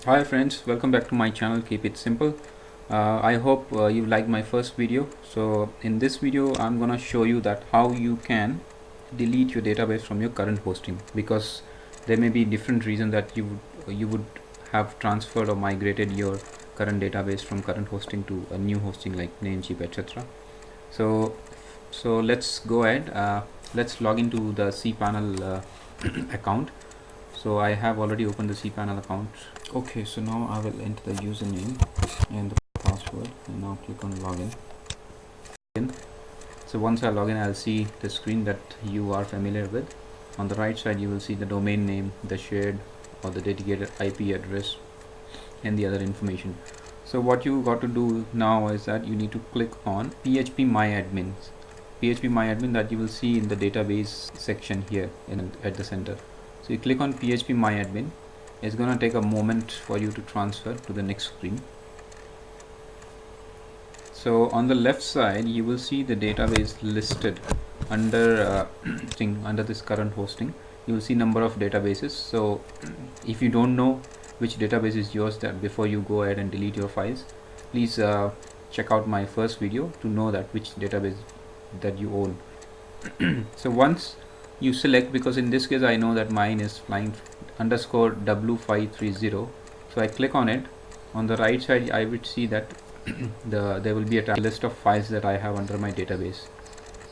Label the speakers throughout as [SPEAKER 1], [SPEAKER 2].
[SPEAKER 1] Hi friends, welcome back to my channel. Keep it simple. I hope you like my first video. So in this video I'm gonna show you that how you can delete your database from your current hosting, because there may be different reasons that you would have transferred or migrated your current database from current hosting to a new hosting like Namecheap, etc. So let's go ahead. Let's log into the Cpanel account. So I have already opened the Cpanel account. Okay, so now I will enter the username and the password and now click on login. So once I log in, I'll see the screen that you are familiar with. On the right side you will see the domain name, the shared or the dedicated IP address and the other information. So what you got to do now is that you need to click on PHP MyAdmin that you will see in the database section here at the center. So you click on PHP MyAdmin. It's gonna take a moment for you to transfer to the next screen. So on the left side you will see the database listed under under this current hosting. You will see number of databases. So if you don't know which database is yours, that before you go ahead and delete your files, please check out my first video to know that which database that you own. So once you select, because in this case I know that mine is flying underscore w530, so I click on it. On the right side I would see that there will be a list of files that I have under my database.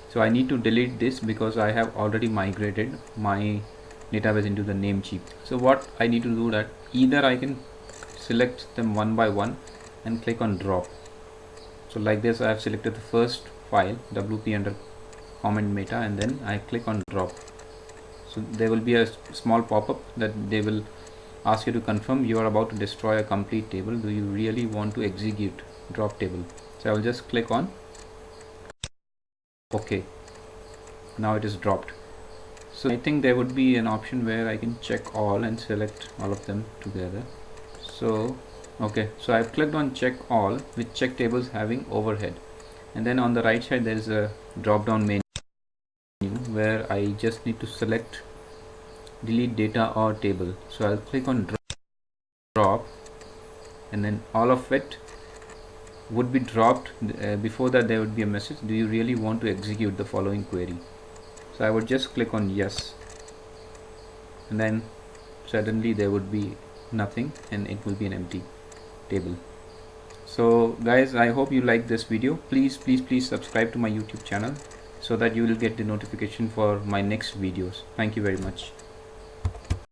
[SPEAKER 1] So I need to delete this because I have already migrated my database into the Namecheap. So what I need to do, that either I can select them one by one and click on drop. So like this, I have selected the first file wp under comment meta and then I click on drop. So there will be a small pop-up that they will ask you to confirm you are about to destroy a complete table. Do you really want to execute drop table? So I will just click on OK. Now it is dropped. So I think there would be an option where I can check all and select all of them together. So okay, so I've clicked on check all with check tables having overhead, and then on the right side there is a drop down menu where I just need to select delete data or table. So I'll click on drop and then all of it would be dropped. Before that there would be a message, do you really want to execute the following query? So I would just click on yes, and then suddenly there would be nothing and it will be an empty table. So guys, I hope you like this video. Please subscribe to my YouTube channel so that you will get the notification for my next videos. Thank you very much.